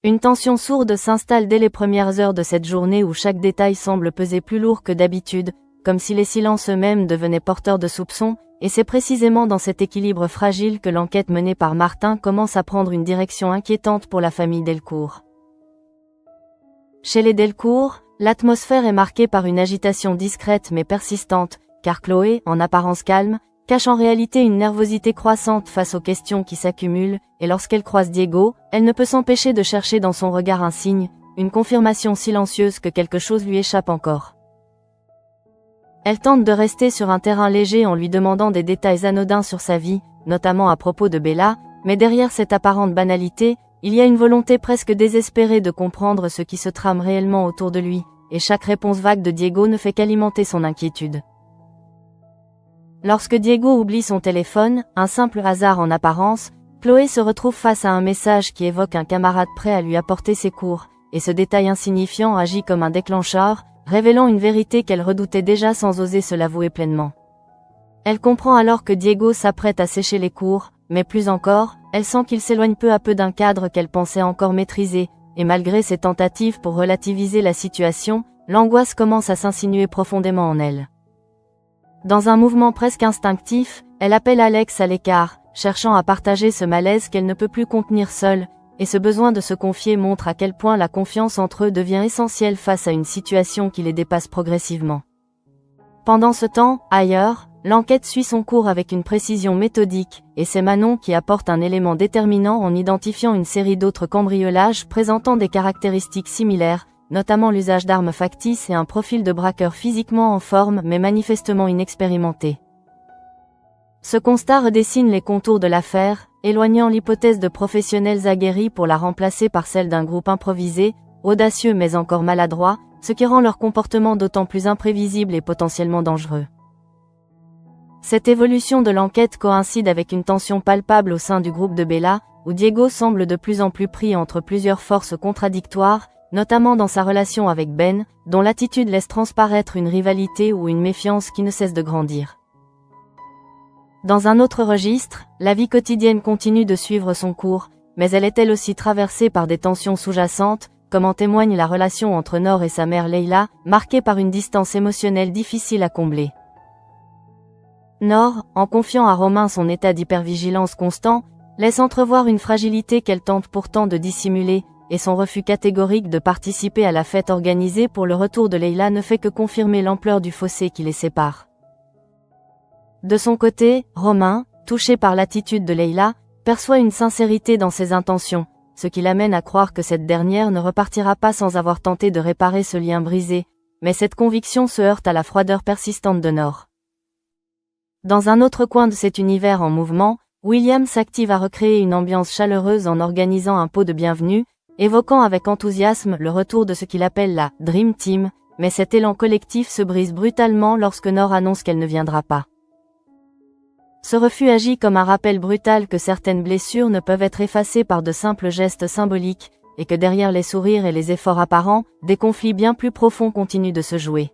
Une tension sourde s'installe dès les premières heures de cette journée où chaque détail semble peser plus lourd que d'habitude, comme si les silences eux-mêmes devenaient porteurs de soupçons, et c'est précisément dans cet équilibre fragile que l'enquête menée par Martin commence à prendre une direction inquiétante pour la famille Delcourt. Chez les Delcourt, l'atmosphère est marquée par une agitation discrète mais persistante, car Chloé, en apparence calme, cache en réalité une nervosité croissante face aux questions qui s'accumulent, et lorsqu'elle croise Diego, elle ne peut s'empêcher de chercher dans son regard un signe, une confirmation silencieuse que quelque chose lui échappe encore. Elle tente de rester sur un terrain léger en lui demandant des détails anodins sur sa vie, notamment à propos de Bella, mais derrière cette apparente banalité, il y a une volonté presque désespérée de comprendre ce qui se trame réellement autour de lui, et chaque réponse vague de Diego ne fait qu'alimenter son inquiétude. Lorsque Diego oublie son téléphone, un simple hasard en apparence, Chloé se retrouve face à un message qui évoque un camarade prêt à lui apporter secours, et ce détail insignifiant agit comme un déclencheur, révélant une vérité qu'elle redoutait déjà sans oser se l'avouer pleinement. Elle comprend alors que Diego s'apprête à sécher les cours, mais plus encore, elle sent qu'il s'éloigne peu à peu d'un cadre qu'elle pensait encore maîtriser, et malgré ses tentatives pour relativiser la situation, l'angoisse commence à s'insinuer profondément en elle. Dans un mouvement presque instinctif, elle appelle Alex à l'écart, cherchant à partager ce malaise qu'elle ne peut plus contenir seule, et ce besoin de se confier montre à quel point la confiance entre eux devient essentielle face à une situation qui les dépasse progressivement. Pendant ce temps, ailleurs, l'enquête suit son cours avec une précision méthodique, et c'est Manon qui apporte un élément déterminant en identifiant une série d'autres cambriolages présentant des caractéristiques similaires, notamment l'usage d'armes factices et un profil de braqueur physiquement en forme mais manifestement inexpérimenté. Ce constat redessine les contours de l'affaire, éloignant l'hypothèse de professionnels aguerris pour la remplacer par celle d'un groupe improvisé, audacieux mais encore maladroit, ce qui rend leur comportement d'autant plus imprévisible et potentiellement dangereux. Cette évolution de l'enquête coïncide avec une tension palpable au sein du groupe de Bella, où Diego semble de plus en plus pris entre plusieurs forces contradictoires, notamment dans sa relation avec Ben, dont l'attitude laisse transparaître une rivalité ou une méfiance qui ne cesse de grandir. Dans un autre registre, la vie quotidienne continue de suivre son cours, mais elle est elle aussi traversée par des tensions sous-jacentes, comme en témoigne la relation entre Nor et sa mère Leila, marquée par une distance émotionnelle difficile à combler. Nor, en confiant à Romain son état d'hypervigilance constant, laisse entrevoir une fragilité qu'elle tente pourtant de dissimuler, et son refus catégorique de participer à la fête organisée pour le retour de Leila ne fait que confirmer l'ampleur du fossé qui les sépare. De son côté, Romain, touché par l'attitude de Leila, perçoit une sincérité dans ses intentions, ce qui l'amène à croire que cette dernière ne repartira pas sans avoir tenté de réparer ce lien brisé, mais cette conviction se heurte à la froideur persistante de Nor. Dans un autre coin de cet univers en mouvement, William s'active à recréer une ambiance chaleureuse en organisant un pot de bienvenue, évoquant avec enthousiasme le retour de ce qu'il appelle la « Dream Team », mais cet élan collectif se brise brutalement lorsque Nor annonce qu'elle ne viendra pas. Ce refus agit comme un rappel brutal que certaines blessures ne peuvent être effacées par de simples gestes symboliques, et que derrière les sourires et les efforts apparents, des conflits bien plus profonds continuent de se jouer.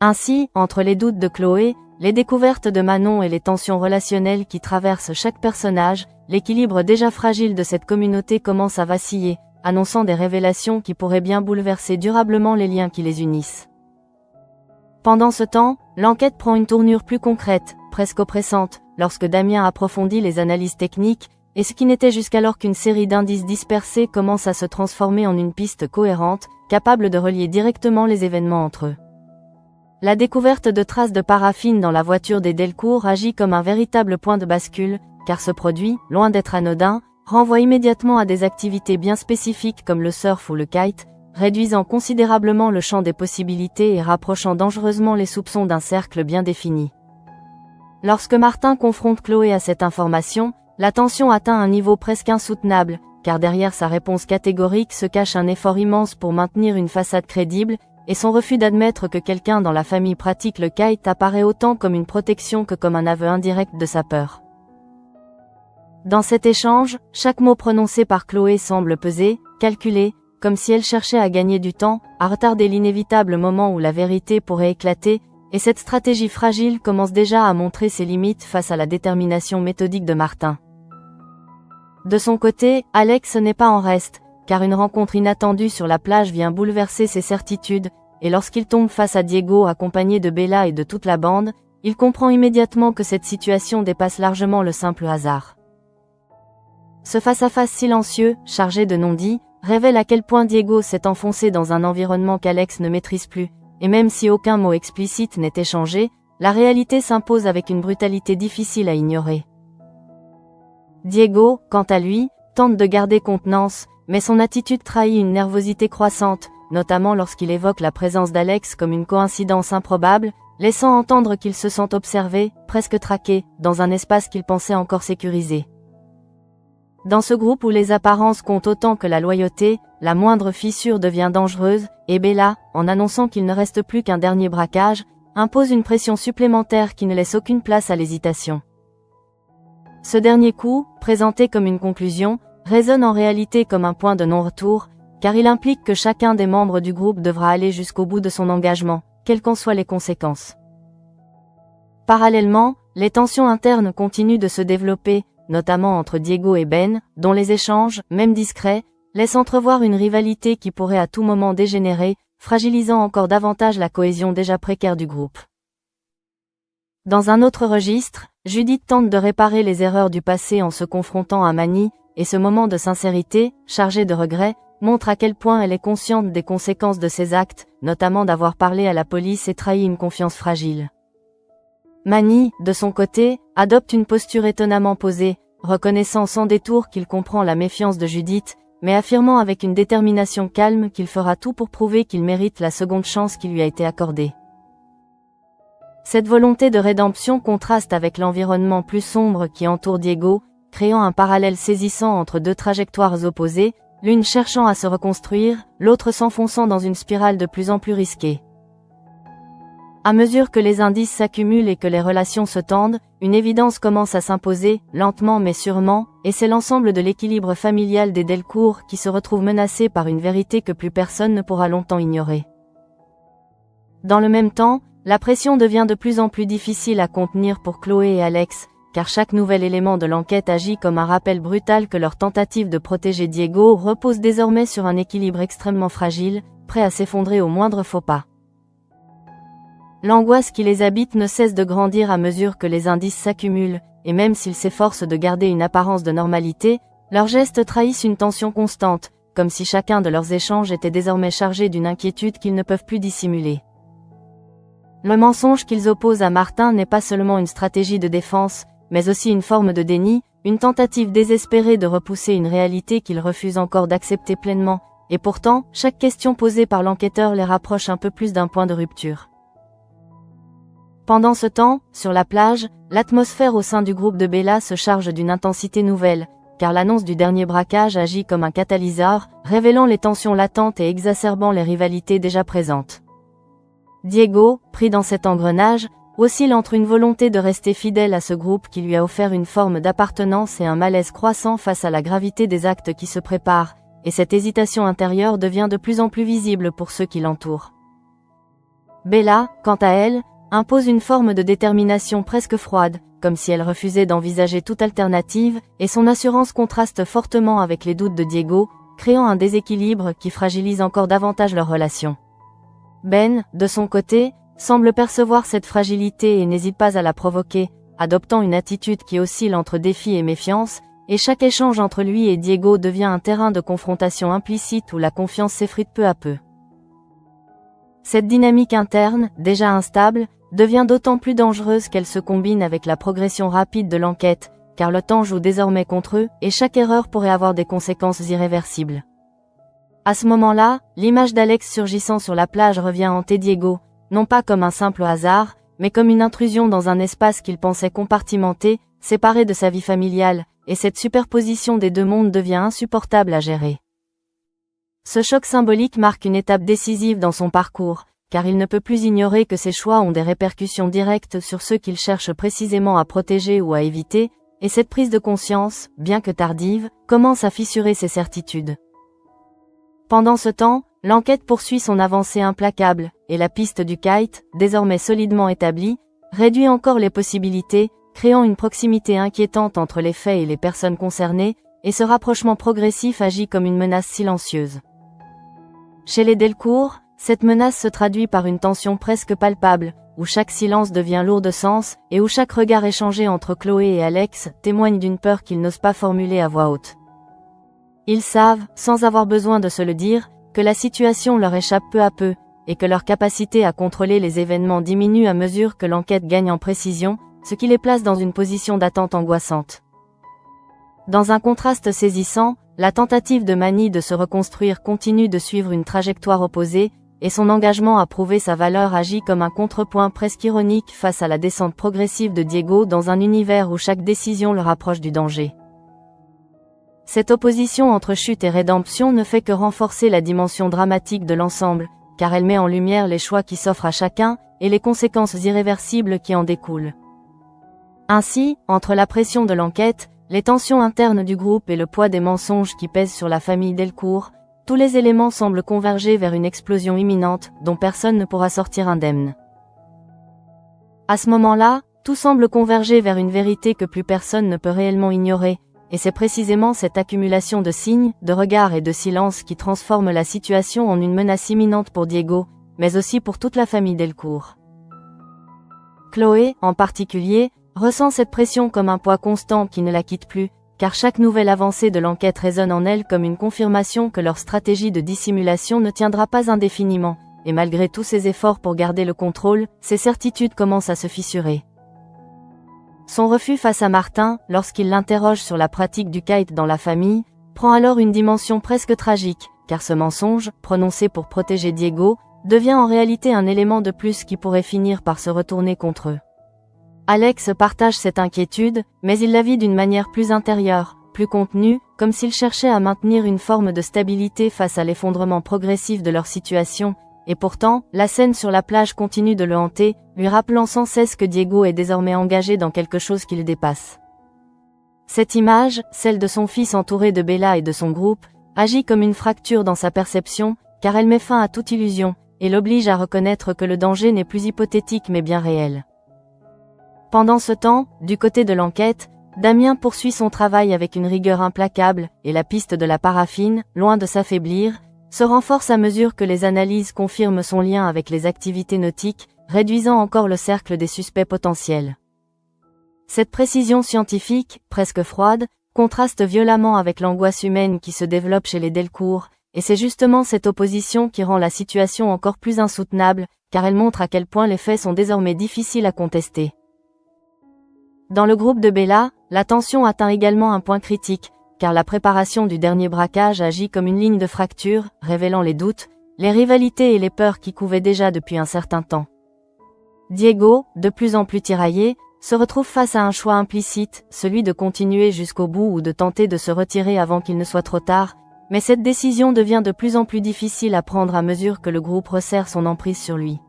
Ainsi, entre les doutes de Chloé, les découvertes de Manon et les tensions relationnelles qui traversent chaque personnage, l'équilibre déjà fragile de cette communauté commence à vaciller, annonçant des révélations qui pourraient bien bouleverser durablement les liens qui les unissent. Pendant ce temps, l'enquête prend une tournure plus concrète, presque oppressante, lorsque Damien approfondit les analyses techniques, et ce qui n'était jusqu'alors qu'une série d'indices dispersés commence à se transformer en une piste cohérente, capable de relier directement les événements entre eux. La découverte de traces de paraffine dans la voiture des Delcourt agit comme un véritable point de bascule, car ce produit, loin d'être anodin, renvoie immédiatement à des activités bien spécifiques comme le surf ou le kite, réduisant considérablement le champ des possibilités et rapprochant dangereusement les soupçons d'un cercle bien défini. Lorsque Martin confronte Chloé à cette information, la tension atteint un niveau presque insoutenable, car derrière sa réponse catégorique se cache un effort immense pour maintenir une façade crédible, et son refus d'admettre que quelqu'un dans la famille pratique le kite apparaît autant comme une protection que comme un aveu indirect de sa peur. Dans cet échange, chaque mot prononcé par Chloé semble peser, calculé, comme si elle cherchait à gagner du temps, à retarder l'inévitable moment où la vérité pourrait éclater, et cette stratégie fragile commence déjà à montrer ses limites face à la détermination méthodique de Martin. De son côté, Alex n'est pas en reste, car une rencontre inattendue sur la plage vient bouleverser ses certitudes, et lorsqu'il tombe face à Diego accompagné de Bella et de toute la bande, il comprend immédiatement que cette situation dépasse largement le simple hasard. Ce face-à-face silencieux, chargé de non-dits, révèle à quel point Diego s'est enfoncé dans un environnement qu'Alex ne maîtrise plus, et même si aucun mot explicite n'est échangé, la réalité s'impose avec une brutalité difficile à ignorer. Diego, quant à lui, tente de garder contenance, mais son attitude trahit une nervosité croissante, notamment lorsqu'il évoque la présence d'Alex comme une coïncidence improbable, laissant entendre qu'il se sent observé, presque traqué, dans un espace qu'il pensait encore sécurisé. Dans ce groupe où les apparences comptent autant que la loyauté, la moindre fissure devient dangereuse, et Bella, en annonçant qu'il ne reste plus qu'un dernier braquage, impose une pression supplémentaire qui ne laisse aucune place à l'hésitation. Ce dernier coup, présenté comme une conclusion, résonne en réalité comme un point de non-retour, car il implique que chacun des membres du groupe devra aller jusqu'au bout de son engagement, quelles qu'en soient les conséquences. Parallèlement, les tensions internes continuent de se développer, notamment entre Diego et Ben, dont les échanges, même discrets, laissent entrevoir une rivalité qui pourrait à tout moment dégénérer, fragilisant encore davantage la cohésion déjà précaire du groupe. Dans un autre registre, Judith tente de réparer les erreurs du passé en se confrontant à Manny, et ce moment de sincérité, chargé de regrets, montre à quel point elle est consciente des conséquences de ses actes, notamment d'avoir parlé à la police et trahi une confiance fragile. Manny, de son côté, adopte une posture étonnamment posée, reconnaissant sans détour qu'il comprend la méfiance de Judith, mais affirmant avec une détermination calme qu'il fera tout pour prouver qu'il mérite la seconde chance qui lui a été accordée. Cette volonté de rédemption contraste avec l'environnement plus sombre qui entoure Diego, créant un parallèle saisissant entre deux trajectoires opposées, l'une cherchant à se reconstruire, l'autre s'enfonçant dans une spirale de plus en plus risquée. À mesure que les indices s'accumulent et que les relations se tendent, une évidence commence à s'imposer, lentement mais sûrement, et c'est l'ensemble de l'équilibre familial des Delcourt qui se retrouve menacé par une vérité que plus personne ne pourra longtemps ignorer. Dans le même temps, la pression devient de plus en plus difficile à contenir pour Chloé et Alex, car chaque nouvel élément de l'enquête agit comme un rappel brutal que leur tentative de protéger Diego repose désormais sur un équilibre extrêmement fragile, prêt à s'effondrer au moindre faux pas. L'angoisse qui les habite ne cesse de grandir à mesure que les indices s'accumulent, et même s'ils s'efforcent de garder une apparence de normalité, leurs gestes trahissent une tension constante, comme si chacun de leurs échanges était désormais chargé d'une inquiétude qu'ils ne peuvent plus dissimuler. Le mensonge qu'ils opposent à Martin n'est pas seulement une stratégie de défense, mais aussi une forme de déni, une tentative désespérée de repousser une réalité qu'ils refusent encore d'accepter pleinement, et pourtant, chaque question posée par l'enquêteur les rapproche un peu plus d'un point de rupture. Pendant ce temps, sur la plage, l'atmosphère au sein du groupe de Bella se charge d'une intensité nouvelle, car l'annonce du dernier braquage agit comme un catalyseur, révélant les tensions latentes et exacerbant les rivalités déjà présentes. Diego, pris dans cet engrenage, oscille entre une volonté de rester fidèle à ce groupe qui lui a offert une forme d'appartenance et un malaise croissant face à la gravité des actes qui se préparent, et cette hésitation intérieure devient de plus en plus visible pour ceux qui l'entourent. Bella, quant à elle, impose une forme de détermination presque froide, comme si elle refusait d'envisager toute alternative, et son assurance contraste fortement avec les doutes de Diego, créant un déséquilibre qui fragilise encore davantage leur relation. Ben, de son côté, semble percevoir cette fragilité et n'hésite pas à la provoquer, adoptant une attitude qui oscille entre défi et méfiance, et chaque échange entre lui et Diego devient un terrain de confrontation implicite où la confiance s'effrite peu à peu. Cette dynamique interne, déjà instable, devient d'autant plus dangereuse qu'elle se combine avec la progression rapide de l'enquête, car le temps joue désormais contre eux, et chaque erreur pourrait avoir des conséquences irréversibles. À ce moment-là, l'image d'Alex surgissant sur la plage revient hanter Diego, non pas comme un simple hasard, mais comme une intrusion dans un espace qu'il pensait compartimenté, séparé de sa vie familiale, et cette superposition des deux mondes devient insupportable à gérer. Ce choc symbolique marque une étape décisive dans son parcours, car il ne peut plus ignorer que ses choix ont des répercussions directes sur ceux qu'il cherche précisément à protéger ou à éviter, et cette prise de conscience, bien que tardive, commence à fissurer ses certitudes. Pendant ce temps, l'enquête poursuit son avancée implacable, et la piste du kite, désormais solidement établie, réduit encore les possibilités, créant une proximité inquiétante entre les faits et les personnes concernées, et ce rapprochement progressif agit comme une menace silencieuse. Chez les Delcourt, cette menace se traduit par une tension presque palpable, où chaque silence devient lourd de sens, et où chaque regard échangé entre Chloé et Alex témoigne d'une peur qu'ils n'osent pas formuler à voix haute. Ils savent, sans avoir besoin de se le dire, que la situation leur échappe peu à peu, et que leur capacité à contrôler les événements diminue à mesure que l'enquête gagne en précision, ce qui les place dans une position d'attente angoissante. Dans un contraste saisissant, la tentative de Manny de se reconstruire continue de suivre une trajectoire opposée, et son engagement à prouver sa valeur agit comme un contrepoint presque ironique face à la descente progressive de Diego dans un univers où chaque décision le rapproche du danger. Cette opposition entre chute et rédemption ne fait que renforcer la dimension dramatique de l'ensemble, car elle met en lumière les choix qui s'offrent à chacun, et les conséquences irréversibles qui en découlent. Ainsi, entre la pression de l'enquête, les tensions internes du groupe et le poids des mensonges qui pèsent sur la famille Delcourt, tous les éléments semblent converger vers une explosion imminente, dont personne ne pourra sortir indemne. À ce moment-là, tout semble converger vers une vérité que plus personne ne peut réellement ignorer, et c'est précisément cette accumulation de signes, de regards et de silences qui transforme la situation en une menace imminente pour Diego, mais aussi pour toute la famille Delcourt. Chloé, en particulier, ressent cette pression comme un poids constant qui ne la quitte plus, car chaque nouvelle avancée de l'enquête résonne en elle comme une confirmation que leur stratégie de dissimulation ne tiendra pas indéfiniment, et malgré tous ses efforts pour garder le contrôle, ses certitudes commencent à se fissurer. Son refus face à Martin, lorsqu'il l'interroge sur la pratique du kite dans la famille, prend alors une dimension presque tragique, car ce mensonge, prononcé pour protéger Diego, devient en réalité un élément de plus qui pourrait finir par se retourner contre eux. Alex partage cette inquiétude, mais il la vit d'une manière plus intérieure, plus contenue, comme s'il cherchait à maintenir une forme de stabilité face à l'effondrement progressif de leur situation, et pourtant, la scène sur la plage continue de le hanter, lui rappelant sans cesse que Diego est désormais engagé dans quelque chose qui le dépasse. Cette image, celle de son fils entouré de Bella et de son groupe, agit comme une fracture dans sa perception, car elle met fin à toute illusion, et l'oblige à reconnaître que le danger n'est plus hypothétique mais bien réel. Pendant ce temps, du côté de l'enquête, Damien poursuit son travail avec une rigueur implacable, et la piste de la paraffine, loin de s'affaiblir, se renforce à mesure que les analyses confirment son lien avec les activités nautiques, réduisant encore le cercle des suspects potentiels. Cette précision scientifique, presque froide, contraste violemment avec l'angoisse humaine qui se développe chez les Delcourt, et c'est justement cette opposition qui rend la situation encore plus insoutenable, car elle montre à quel point les faits sont désormais difficiles à contester. Dans le groupe de Bella, la tension atteint également un point critique, car la préparation du dernier braquage agit comme une ligne de fracture, révélant les doutes, les rivalités et les peurs qui couvaient déjà depuis un certain temps. Diego, de plus en plus tiraillé, se retrouve face à un choix implicite, celui de continuer jusqu'au bout ou de tenter de se retirer avant qu'il ne soit trop tard, mais cette décision devient de plus en plus difficile à prendre à mesure que le groupe resserre son emprise sur lui.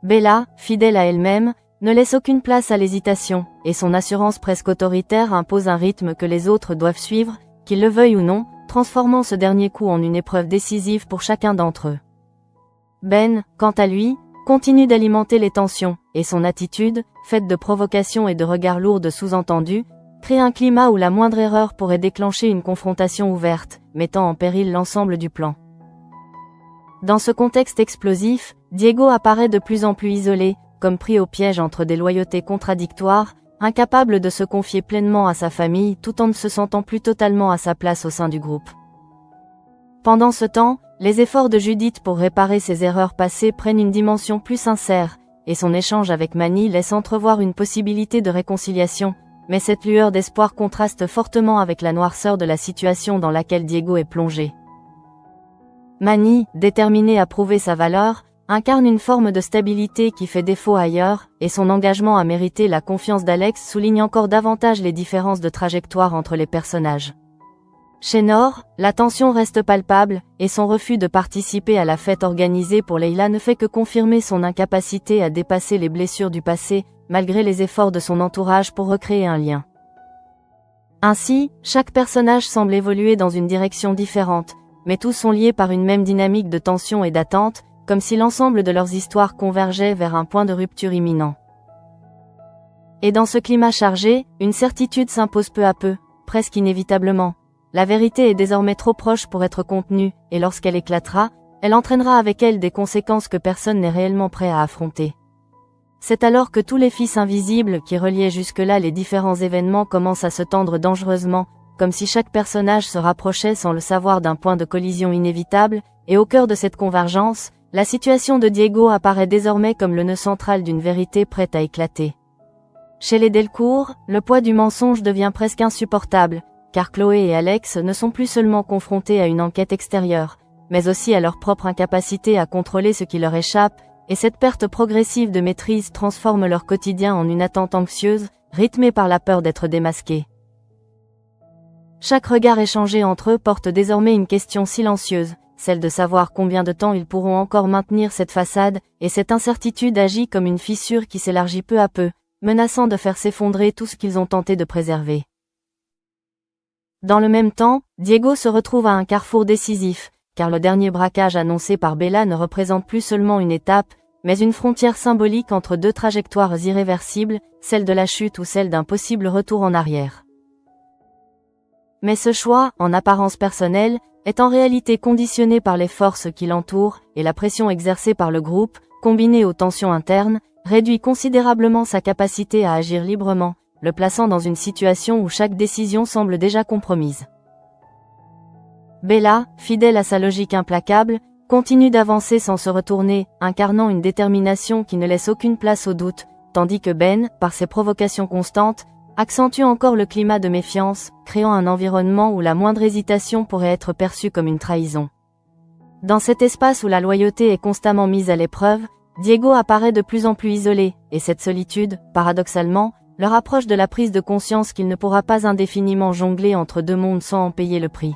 Bella, fidèle à elle-même, ne laisse aucune place à l'hésitation, et son assurance presque autoritaire impose un rythme que les autres doivent suivre, qu'ils le veuillent ou non, transformant ce dernier coup en une épreuve décisive pour chacun d'entre eux. Ben, quant à lui, continue d'alimenter les tensions, et son attitude, faite de provocations et de regards lourds de sous-entendus, crée un climat où la moindre erreur pourrait déclencher une confrontation ouverte, mettant en péril l'ensemble du plan. Dans ce contexte explosif, Diego apparaît de plus en plus isolé, comme pris au piège entre des loyautés contradictoires, incapable de se confier pleinement à sa famille tout en ne se sentant plus totalement à sa place au sein du groupe. Pendant ce temps, les efforts de Judith pour réparer ses erreurs passées prennent une dimension plus sincère, et son échange avec Manny laisse entrevoir une possibilité de réconciliation, mais cette lueur d'espoir contraste fortement avec la noirceur de la situation dans laquelle Diego est plongé. Manny, déterminé à prouver sa valeur, incarne une forme de stabilité qui fait défaut ailleurs, et son engagement à mériter la confiance d'Alex souligne encore davantage les différences de trajectoire entre les personnages. Chez Nor, la tension reste palpable, et son refus de participer à la fête organisée pour Leila ne fait que confirmer son incapacité à dépasser les blessures du passé, malgré les efforts de son entourage pour recréer un lien. Ainsi, chaque personnage semble évoluer dans une direction différente, mais tous sont liés par une même dynamique de tension et d'attente, comme si l'ensemble de leurs histoires convergeait vers un point de rupture imminent. Et dans ce climat chargé, une certitude s'impose peu à peu, presque inévitablement. La vérité est désormais trop proche pour être contenue, et lorsqu'elle éclatera, elle entraînera avec elle des conséquences que personne n'est réellement prêt à affronter. C'est alors que tous les fils invisibles qui reliaient jusque-là les différents événements commencent à se tendre dangereusement, comme si chaque personnage se rapprochait sans le savoir d'un point de collision inévitable, et au cœur de cette convergence, la situation de Diego apparaît désormais comme le nœud central d'une vérité prête à éclater. Chez les Delcourt, le poids du mensonge devient presque insupportable, car Chloé et Alex ne sont plus seulement confrontés à une enquête extérieure, mais aussi à leur propre incapacité à contrôler ce qui leur échappe, et cette perte progressive de maîtrise transforme leur quotidien en une attente anxieuse, rythmée par la peur d'être démasqués. Chaque regard échangé entre eux porte désormais une question silencieuse, celle de savoir combien de temps ils pourront encore maintenir cette façade, et cette incertitude agit comme une fissure qui s'élargit peu à peu, menaçant de faire s'effondrer tout ce qu'ils ont tenté de préserver. Dans le même temps, Diego se retrouve à un carrefour décisif, car le dernier braquage annoncé par Bella ne représente plus seulement une étape, mais une frontière symbolique entre deux trajectoires irréversibles, celle de la chute ou celle d'un possible retour en arrière. Mais ce choix, en apparence personnel, est en réalité conditionné par les forces qui l'entourent, et la pression exercée par le groupe, combinée aux tensions internes, réduit considérablement sa capacité à agir librement, le plaçant dans une situation où chaque décision semble déjà compromise. Bella, fidèle à sa logique implacable, continue d'avancer sans se retourner, incarnant une détermination qui ne laisse aucune place au doute, tandis que Ben, par ses provocations constantes, accentue encore le climat de méfiance, créant un environnement où la moindre hésitation pourrait être perçue comme une trahison. Dans cet espace où la loyauté est constamment mise à l'épreuve, Diego apparaît de plus en plus isolé, et cette solitude, paradoxalement, le rapproche de la prise de conscience qu'il ne pourra pas indéfiniment jongler entre deux mondes sans en payer le prix.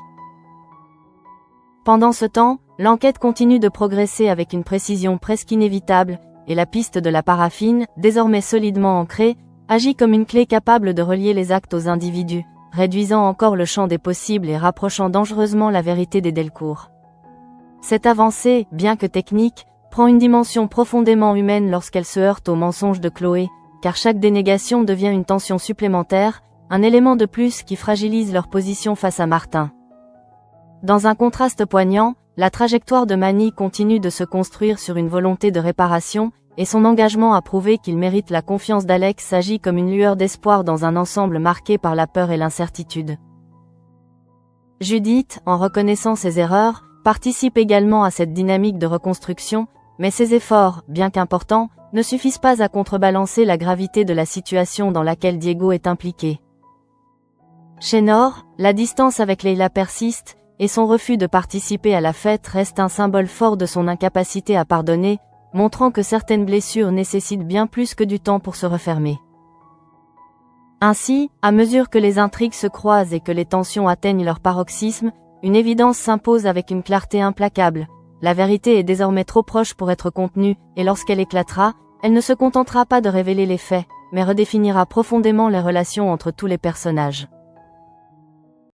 Pendant ce temps, l'enquête continue de progresser avec une précision presque inévitable, et la piste de la paraffine, désormais solidement ancrée, agit comme une clé capable de relier les actes aux individus, réduisant encore le champ des possibles et rapprochant dangereusement la vérité des Delcourt. Cette avancée, bien que technique, prend une dimension profondément humaine lorsqu'elle se heurte aux mensonges de Chloé, car chaque dénégation devient une tension supplémentaire, un élément de plus qui fragilise leur position face à Martin. Dans un contraste poignant, la trajectoire de Manny continue de se construire sur une volonté de réparation, et son engagement à prouver qu'il mérite la confiance d'Alex agit comme une lueur d'espoir dans un ensemble marqué par la peur et l'incertitude. Judith, en reconnaissant ses erreurs, participe également à cette dynamique de reconstruction, mais ses efforts, bien qu'importants, ne suffisent pas à contrebalancer la gravité de la situation dans laquelle Diego est impliqué. Chez Nor, la distance avec Leila persiste, et son refus de participer à la fête reste un symbole fort de son incapacité à pardonner, montrant que certaines blessures nécessitent bien plus que du temps pour se refermer. Ainsi, à mesure que les intrigues se croisent et que les tensions atteignent leur paroxysme, une évidence s'impose avec une clarté implacable. La vérité est désormais trop proche pour être contenue, et lorsqu'elle éclatera, elle ne se contentera pas de révéler les faits, mais redéfinira profondément les relations entre tous les personnages.